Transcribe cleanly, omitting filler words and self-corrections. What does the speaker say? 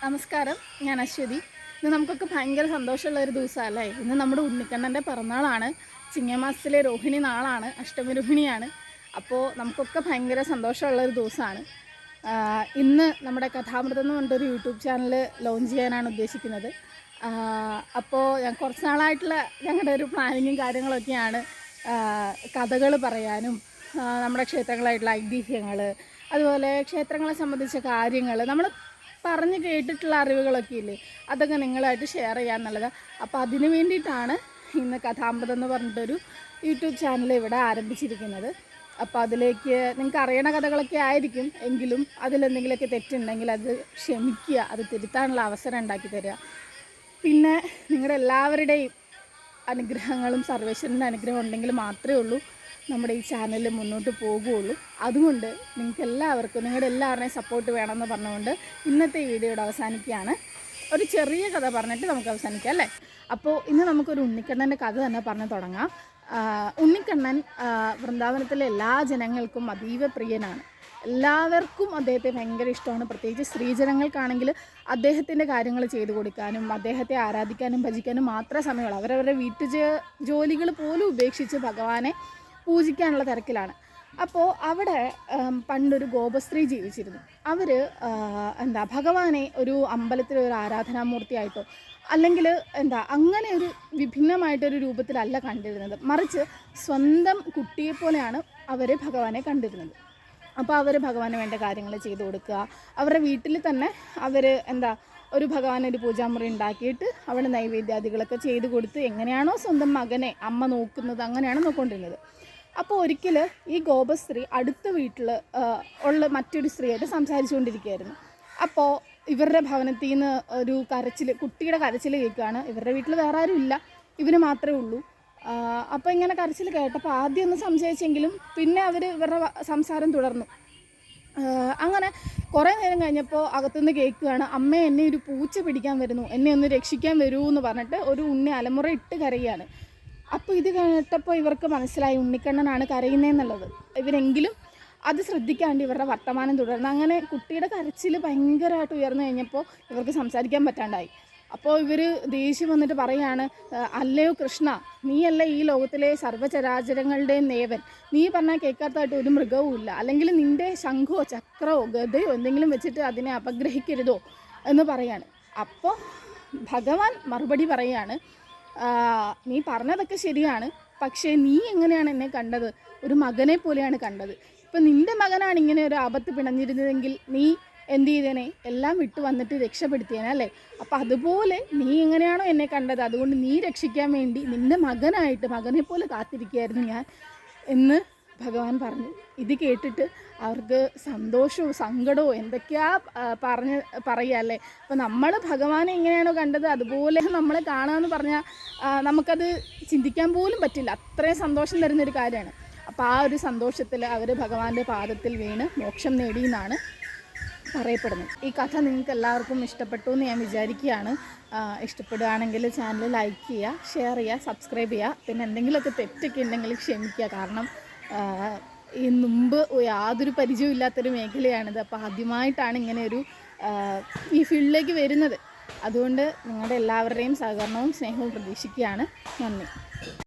നമസ്കാരം, ഞാൻ അശ്വതി. ഇന്ന് നമുക്കൊക്കെ ഭയങ്കര സന്തോഷമുള്ള ഒരു ദിവസമല്ലേ. ഇന്ന് നമ്മുടെ ഉണ്ണിക്കണ്ണൻ്റെ പിറന്നാളാണ്. ചിങ്ങമാസത്തിലെ രോഹിണി നാളാണ്, അഷ്ടമി രോഹിണിയാണ്. അപ്പോൾ നമുക്കൊക്കെ ഭയങ്കര സന്തോഷമുള്ള ഒരു ദിവസമാണ്. ഇന്ന് നമ്മുടെ കഥാമൃതം എന്ന് പറഞ്ഞിട്ടൊരു യൂട്യൂബ് ചാനൽ ലോഞ്ച് ചെയ്യാനാണ് ഉദ്ദേശിക്കുന്നത്. അപ്പോൾ ഞാൻ കുറച്ച് നാളായിട്ടുള്ള ഞങ്ങളുടെ ഒരു പ്ലാനിങ്ങും കാര്യങ്ങളൊക്കെയാണ്. കഥകൾ പറയാനും നമ്മുടെ ക്ഷേത്രങ്ങളായിട്ടുള്ള ഐതിഹ്യങ്ങൾ, അതുപോലെ ക്ഷേത്രങ്ങളെ സംബന്ധിച്ച കാര്യങ്ങൾ, നമ്മൾ പറഞ്ഞ് കേട്ടിട്ടുള്ള അറിവുകളൊക്കെ ഇല്ലേ, അതൊക്കെ നിങ്ങളായിട്ട് ഷെയർ ചെയ്യാമെന്നുള്ളത്. അപ്പോൾ അതിന് വേണ്ടിയിട്ടാണ് ഇന്ന് കഥാമൃതം എന്ന് പറഞ്ഞിട്ടൊരു യൂട്യൂബ് ചാനൽ ഇവിടെ ആരംഭിച്ചിരിക്കുന്നത്. അപ്പോൾ അതിലേക്ക് നിങ്ങൾക്ക് അറിയണ കഥകളൊക്കെ ആയിരിക്കും, എങ്കിലും അതിലെന്തെങ്കിലുമൊക്കെ തെറ്റുണ്ടെങ്കിൽ അത് ക്ഷമിക്കുക, അത് തിരുത്താനുള്ള അവസരം ഉണ്ടാക്കി തരിക. പിന്നെ നിങ്ങളുടെ എല്ലാവരുടെയും അനുഗ്രഹങ്ങളും സർവേശ്വരൻ്റെ അനുഗ്രഹം ഉണ്ടെങ്കിൽ മാത്രമേ ഉള്ളൂ നമ്മുടെ ഈ ചാനലിൽ മുന്നോട്ട് പോകുകയുള്ളൂ. അതുകൊണ്ട് നിങ്ങൾക്ക് എല്ലാവർക്കും നിങ്ങളുടെ എല്ലാവരുടെയും സപ്പോർട്ട് വേണമെന്ന് പറഞ്ഞുകൊണ്ട് ഇന്നത്തെ വീഡിയോയുടെ അവസാനിക്കുകയാണ്. ഒരു ചെറിയ കഥ പറഞ്ഞിട്ട് നമുക്ക് അവസാനിക്കാം അല്ലേ. അപ്പോൾ ഇന്ന് നമുക്കൊരു ഉണ്ണിക്കണ്ണൻ്റെ കഥ തന്നെ പറഞ്ഞു തുടങ്ങാം. ഉണ്ണിക്കണ്ണൻ വൃന്ദാവനത്തിലെ എല്ലാ ജനങ്ങൾക്കും അതീവ പ്രിയനാണ്. എല്ലാവർക്കും അദ്ദേഹത്തെ ഭയങ്കര ഇഷ്ടമാണ്. പ്രത്യേകിച്ച് സ്ത്രീജനങ്ങൾക്കാണെങ്കിൽ അദ്ദേഹത്തിൻ്റെ കാര്യങ്ങൾ ചെയ്തു കൊടുക്കാനും അദ്ദേഹത്തെ ആരാധിക്കാനും ഭജിക്കാനും മാത്രമേ സമയമുള്ളൂ. അവരവരുടെ ജോലികൾ പോലും ഉപേക്ഷിച്ച് ഭഗവാനെ പൂജിക്കാനുള്ള തിരക്കിലാണ്. അപ്പോൾ അവിടെ പണ്ടൊരു ഗോപസ്ത്രീ ജീവിച്ചിരുന്നു. അവർ ഭഗവാനെ ഒരു അമ്പലത്തിലെ ഒരു ആരാധനാമൂർത്തിയായിട്ടോ അല്ലെങ്കിൽ അങ്ങനെ ഒരു വിഭിന്നമായിട്ടൊരു രൂപത്തിലല്ല കണ്ടിരുന്നത്, മറിച്ച് സ്വന്തം കുട്ടിയെപ്പോലെയാണ് അവർ ഭഗവാനെ കണ്ടിരുന്നത്. അപ്പോൾ അവർ ഭഗവാന് വേണ്ട കാര്യങ്ങൾ ചെയ്തു കൊടുക്കുക, അവരുടെ വീട്ടിൽ തന്നെ അവർ ഒരു ഭഗവാനൊരു പൂജാമുറി ഉണ്ടാക്കിയിട്ട് അവിടെ നൈവേദ്യാദികളൊക്കെ ചെയ്തു കൊടുത്ത് എങ്ങനെയാണോ സ്വന്തം മകനെ അമ്മ നോക്കുന്നത് അങ്ങനെയാണ് നോക്കിക്കൊണ്ടിരുന്നത്. അപ്പോൾ ഒരിക്കൽ ഈ ഗോപസ്ത്രീ അടുത്ത വീട്ടിൽ ഉള്ള മറ്റൊരു സ്ത്രീയായിട്ട് സംസാരിച്ചുകൊണ്ടിരിക്കുകയായിരുന്നു. അപ്പോൾ ഇവരുടെ ഭവനത്തിൽ നിന്ന് ഒരു കരച്ചിൽ, കുട്ടിയുടെ കരച്ചിൽ കേൾക്കുകയാണ്. ഇവരുടെ വീട്ടിൽ വേറെ ആരും ഇല്ല, ഇവർ മാത്രമേ ഉള്ളൂ. അപ്പോൾ ഇങ്ങനെ കരച്ചിൽ കേട്ടപ്പോൾ ആദ്യം ഒന്ന് സംശയിച്ചെങ്കിലും പിന്നെ അവർ ഇവരുടെ സംസാരം തുടർന്നു. അങ്ങനെ കുറേ നേരം കഴിഞ്ഞപ്പോൾ അകത്തുനിന്ന് കേൾക്കുകയാണ്, അമ്മ എന്നെ ഒരു പൂച്ച പിടിക്കാൻ വരുന്നു, എന്നെ ഒന്ന് രക്ഷിക്കാൻ വരൂ എന്ന് പറഞ്ഞിട്ട് ഒരു ഉണ്ണി അലമുറ ഇട്ട് കരയുകയാണ്. അപ്പോൾ ഇത് കേട്ടപ്പോൾ ഇവർക്ക് മനസ്സിലായി ഉണ്ണിക്കണ്ണനാണ് കരയുന്നതെന്നുള്ളത്. ഇവരെങ്കിലും അത് ശ്രദ്ധിക്കാണ്ട് ഇവരുടെ വർത്തമാനം തുടർന്ന് അങ്ങനെ കുട്ടിയുടെ കരച്ചിൽ ഭയങ്കരമായിട്ട് ഉയർന്നു കഴിഞ്ഞപ്പോൾ ഇവർക്ക് സംസാരിക്കാൻ പറ്റാണ്ടായി. അപ്പോൾ ഇവർ ദേഷ്യം വന്നിട്ട് പറയുകയാണ്, അല്ലയോ കൃഷ്ണ, നീയല്ലേ ഈ ലോകത്തിലെ സർവ്വചരാചരങ്ങളുടെയും നേവൻ, നീ പറഞ്ഞാൽ കേൾക്കാത്തതായിട്ട് ഒരു മൃഗവും ഇല്ല, അല്ലെങ്കിൽ നിൻ്റെ ശംഖോ ചക്രമോ ഗദയോ എന്തെങ്കിലും വെച്ചിട്ട് അതിനെ അപഗ്രഹിക്കരുതോ എന്ന് പറയാണ്. അപ്പോൾ ഭഗവാൻ മറുപടി പറയുകയാണ്, നീ പറഞ്ഞതൊക്കെ ശരിയാണ്, പക്ഷേ നീ എങ്ങനെയാണ് എന്നെ കണ്ടത്? ഒരു മകനെ പോലെയാണ് കണ്ടത്. ഇപ്പം നിൻ്റെ മകനാണ് ഇങ്ങനെ ഒരു ആപത്ത് പിണഞ്ഞിരുന്നതെങ്കിൽ നീ എന്ത് ചെയ്തേനെ? എല്ലാം വിട്ടു വന്നിട്ട് രക്ഷപ്പെടുത്തിയേനെ അല്ലേ. അപ്പം അതുപോലെ നീ എങ്ങനെയാണോ എന്നെ കണ്ടത്, അതുകൊണ്ട് നീ രക്ഷിക്കാൻ വേണ്ടി നിൻ്റെ മകനായിട്ട് മകനെ പോലെ കാത്തിരിക്കുകയായിരുന്നു ഞാൻ എന്ന് ഭഗവാൻ പറഞ്ഞു. ഇത് കേട്ടിട്ട് അവർക്ക് സന്തോഷവും സങ്കടവും എന്തൊക്കെയാ പറയുക അല്ലേ. അപ്പം നമ്മൾ ഭഗവാനെ എങ്ങനെയാണോ കണ്ടത് അതുപോലെ നമ്മളെ കാണാമെന്ന് പറഞ്ഞാൽ നമുക്കത് ചിന്തിക്കാൻ പോലും പറ്റില്ല, അത്രയും സന്തോഷം തരുന്നൊരു കാര്യമാണ്. അപ്പോൾ ആ ഒരു സന്തോഷത്തിൽ അവർ ഭഗവാന്റെ പാദത്തിൽ വീണ് മോക്ഷം നേടിയെന്നാണ് പറയപ്പെടുന്നത്. ഈ കഥ നിങ്ങൾക്ക് എല്ലാവർക്കും ഇഷ്ടപ്പെട്ടു എന്ന് ഞാൻ വിചാരിക്കുകയാണ്. ഇഷ്ടപ്പെടുകയാണെങ്കിൽ ചാനൽ ലൈക്ക് ചെയ്യുക, ഷെയർ ചെയ്യുക, സബ്സ്ക്രൈബ് ചെയ്യുക. പിന്നെ എന്തെങ്കിലുമൊക്കെ തെറ്റൊക്കെ ഉണ്ടെങ്കിൽ ക്ഷമിക്കുക. കാരണം ഈ മുമ്പ് യാതൊരു പരിചയവും ഇല്ലാത്തൊരു മേഖലയാണിത്. അപ്പോൾ ആദ്യമായിട്ടാണ് ഇങ്ങനെ ഈ ഫീൽഡിലേക്ക് വരുന്നത്. അതുകൊണ്ട് നിങ്ങളുടെ എല്ലാവരുടെയും സഹകരണവും സ്നേഹവും പ്രതീക്ഷിക്കുകയാണ്. നന്ദി.